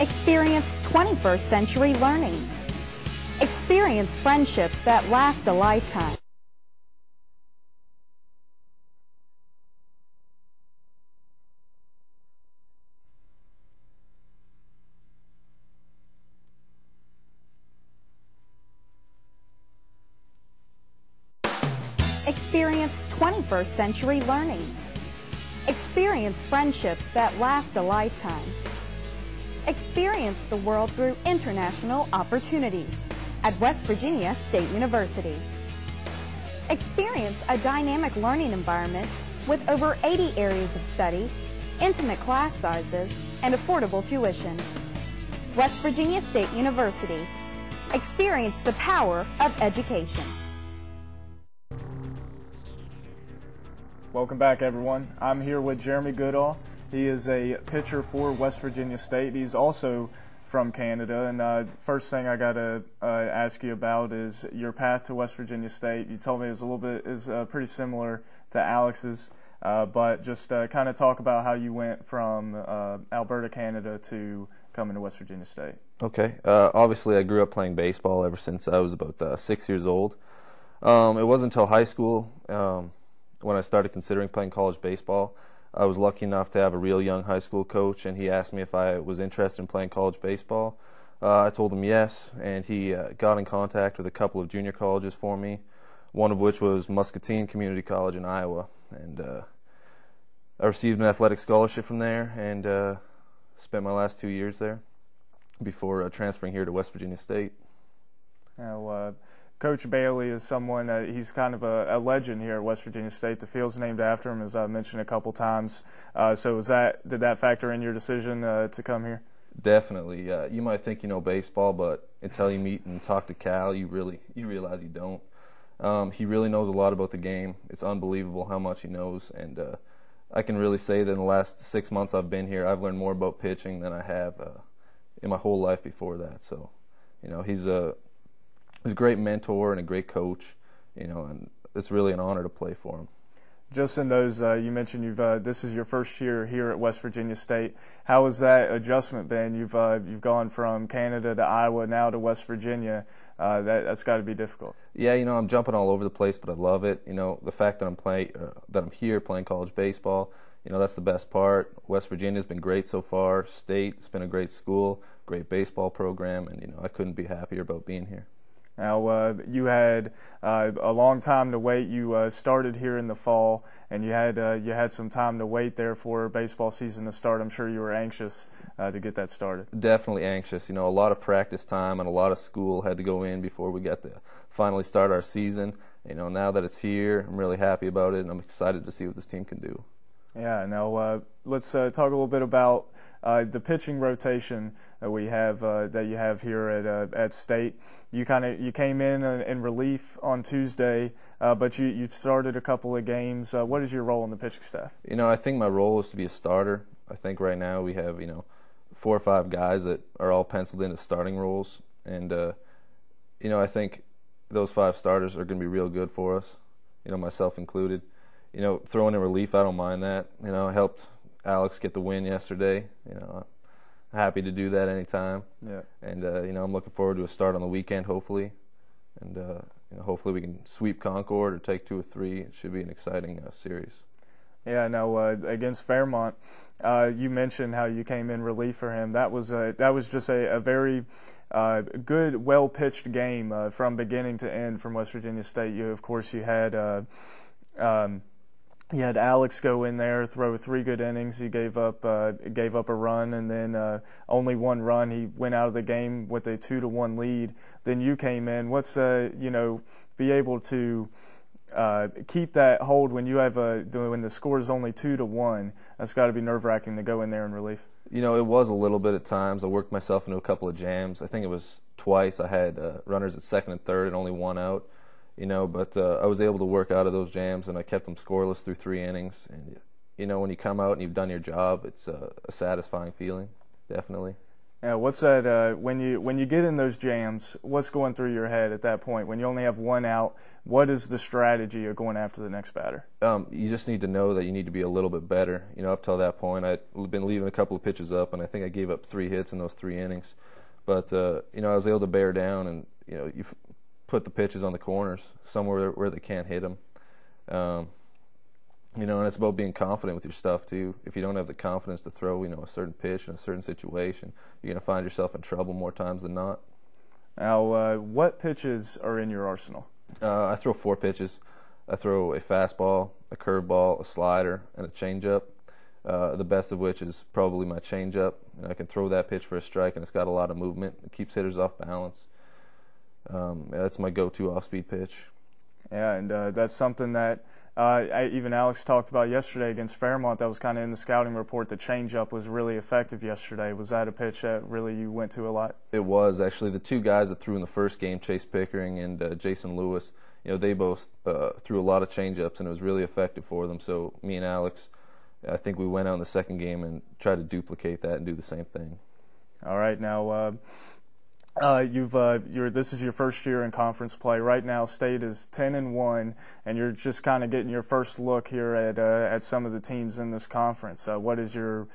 Experience 21st century learning. Experience friendships that last a lifetime. Experience 21st century learning. Experience friendships that last a lifetime. Experience the world through international opportunities at West Virginia State University. Experience a dynamic learning environment with over 80 areas of study, intimate class sizes, and affordable tuition. West Virginia State University. Experience the power of education. Welcome back, everyone. I'm here with Jeremy Goodall. He is a pitcher for West Virginia State. He's also from Canada. And first thing I got to ask you about is your path to West Virginia State. You told me it was pretty similar to Alex's, but just kind of talk about how you went from Alberta, Canada, to coming to West Virginia State. Okay. Obviously, I grew up playing baseball ever since I was about 6 years old. It wasn't until high school when I started considering playing college baseball. I was lucky enough to have a real young high school coach, and he asked me if I was interested in playing college baseball. I told him yes, and he got in contact with a couple of junior colleges for me, one of which was Muscatine Community College in Iowa. And I received an athletic scholarship from there and spent my last 2 years there before transferring here to West Virginia State. Now, Coach Bailey is someone, he's kind of a legend here at West Virginia State. The field's named after him, as I mentioned a couple times. So did that factor in your decision to come here? Definitely. You might think you know baseball, but until you meet and talk to Cal, you realize you don't. He really knows a lot about the game. It's unbelievable how much he knows. And I can really say that in the last 6 months I've been here, I've learned more about pitching than I have in my whole life before that. So, he's a great mentor and a great coach, and it's really an honor to play for him. Just in those, you mentioned this is your first year here at West Virginia State. How has that adjustment been? You've gone from Canada to Iowa, now to West Virginia. That's got to be difficult. Yeah, I'm jumping all over the place, but I love it. The fact that I'm here playing college baseball, that's the best part. West Virginia's been great so far. State, it's been a great school, great baseball program, and I couldn't be happier about being here. Now, you had a long time to wait. You started here in the fall, and you had some time to wait there for baseball season to start. I'm sure you were anxious to get that started. Definitely anxious. A lot of practice time and a lot of school had to go in before we got to finally start our season. Now that it's here, I'm really happy about it, and I'm excited to see what this team can do. Yeah. Now, let's talk a little bit about the pitching rotation that we have that you have here at State. You came in relief on Tuesday, but you've started a couple of games. What is your role in the pitching staff? I think my role is to be a starter. I think right now we have 4 or 5 guys that are all penciled into starting roles, and I think those 5 starters are going to be real good for us. Myself included. Throwing in relief, I don't mind that. I helped Alex get the win yesterday. Happy to do that anytime. Yeah. And I'm looking forward to a start on the weekend, hopefully, and hopefully we can sweep Concord or take 2 or 3. It should be an exciting series. Yeah. Now, against Fairmont, you mentioned how you came in relief for him. That was just a very good, well pitched game from beginning to end from West Virginia State. You had Alex go in there, throw 3 good innings. He gave up a run, and then only 1 run. He went out of the game with a 2-1 lead. Then you came in. What's be able to keep that hold when you have when the score is only 2-1? That's got to be nerve-wracking to go in there in relief. It was a little bit at times. I worked myself into a couple of jams. I think it was twice. I had runners at second and third and only 1 out. But I was able to work out of those jams, and I kept them scoreless through 3 innings. And, when you come out and you've done your job, it's a satisfying feeling, definitely. Yeah, what's that when you get in those jams? What's going through your head at that point when you only have one out? What is the strategy of going after the next batter? You just need to know that you need to be a little bit better. Up till that point, I'd been leaving a couple of pitches up, and I think I gave up 3 hits in those 3 innings. But I was able to bear down, and you put the pitches on the corners somewhere where they can't hit them. And it's about being confident with your stuff too. If you don't have the confidence to throw, a certain pitch in a certain situation, you're going to find yourself in trouble more times than not. Now, what pitches are in your arsenal? I throw 4 pitches. I throw a fastball, a curveball, a slider, and a changeup. The best of which is probably my changeup. I can throw that pitch for a strike, and it's got a lot of movement. It keeps hitters off balance. That's my go-to off-speed pitch. Yeah, and that's something that even Alex talked about yesterday against Fairmont. That was kind of in the scouting report. The changeup was really effective yesterday. Was that a pitch that really you went to a lot? It was, actually. The 2 guys that threw in the first game, Chase Pickering and Jason Lewis, they both threw a lot of changeups, and it was really effective for them. So me and Alex, I think we went out in the second game and tried to duplicate that and do the same thing. All right, now this is your first year in conference play. Right now, state is 10-1, and you're just kind of getting your first look here at some of the teams in this conference. What is your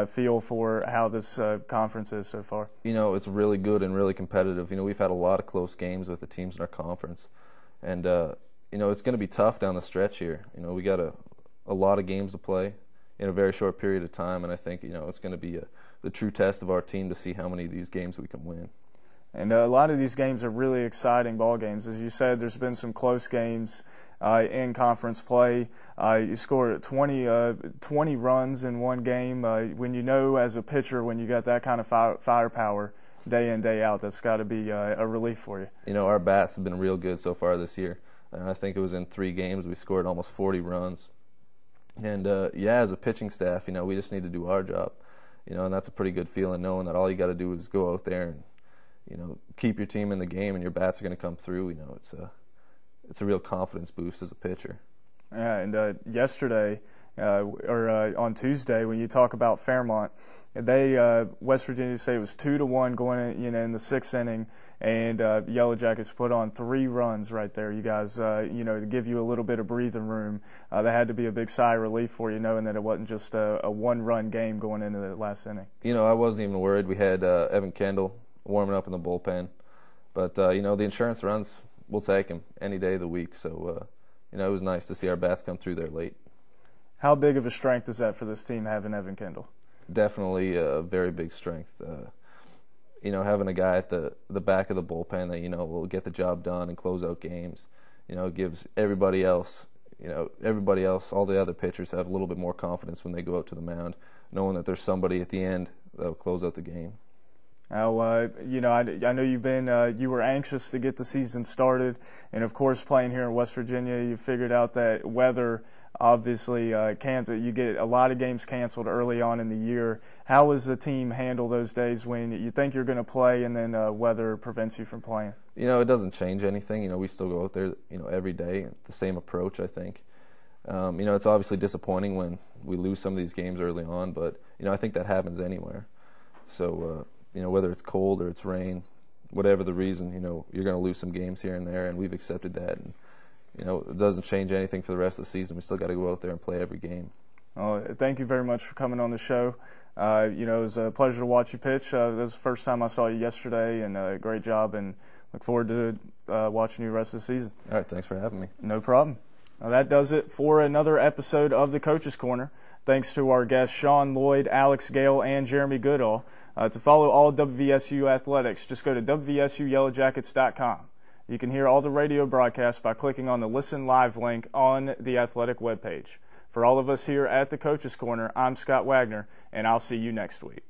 feel for how this conference is so far? It's really good and really competitive. We've had a lot of close games with the teams in our conference, and it's going to be tough down the stretch here. We got a lot of games to play in a very short period of time, and I think it's going to be the true test of our team to see how many of these games we can win. And a lot of these games are really exciting ball games. As you said, there's been some close games in conference play. You scored 20 runs in one game. When as a pitcher, when you got that kind of firepower day in, day out, that's got to be a relief for you. Our bats have been real good so far this year. And I think it was in 3 games we scored almost 40 runs. And, as a pitching staff, we just need to do our job. And that's a pretty good feeling, knowing that all you got to do is go out there and keep your team in the game, and your bats are going to come through. It's a real confidence boost as a pitcher. Yeah, and yesterday, on Tuesday, when you talk about Fairmont, West Virginia State was 2-1 going in the 6th inning, and Yellow Jackets put on 3 runs right there. You guys, to give you a little bit of breathing room, that had to be a big sigh of relief for you, knowing that it wasn't just a 1-run game going into the last inning. I wasn't even worried. We had Evan Kendall warming up in the bullpen, but the insurance runs, we'll take them any day of the week. So it was nice to see our bats come through there late. How big of a strength is that for this team, having Evan Kendall? Definitely a very big strength. Having a guy at the back of the bullpen that will get the job done and close out games, gives everybody else, all the other pitchers have a little bit more confidence when they go out to the mound, knowing that there's somebody at the end that'll close out the game. Now, I know you were anxious to get the season started, and of course, playing here in West Virginia, you figured out that weather obviously you get a lot of games canceled early on in the year. How does the team handle those days when you think you're going to play and then weather prevents you from playing? It doesn't change anything. We still go out there, every day. The same approach, I think. It's obviously disappointing when we lose some of these games early on, but I think that happens anywhere. So. Whether it's cold or it's rain, whatever the reason, you're going to lose some games here and there, and we've accepted that. And, it doesn't change anything for the rest of the season. We still got to go out there and play every game. Thank you very much for coming on the show. It was a pleasure to watch you pitch. This was the first time I saw you yesterday, and great job, and look forward to watching you the rest of the season. All right, thanks for having me. No problem. Well, that does it for another episode of the Coach's Corner. Thanks to our guests Sean Lloyd, Alex Gale, and Jeremy Goodall. To follow all WVSU athletics, just go to WVSUYellowJackets.com. You can hear all the radio broadcasts by clicking on the Listen Live link on the athletic webpage. For all of us here at the Coach's Corner, I'm Scott Wagner, and I'll see you next week.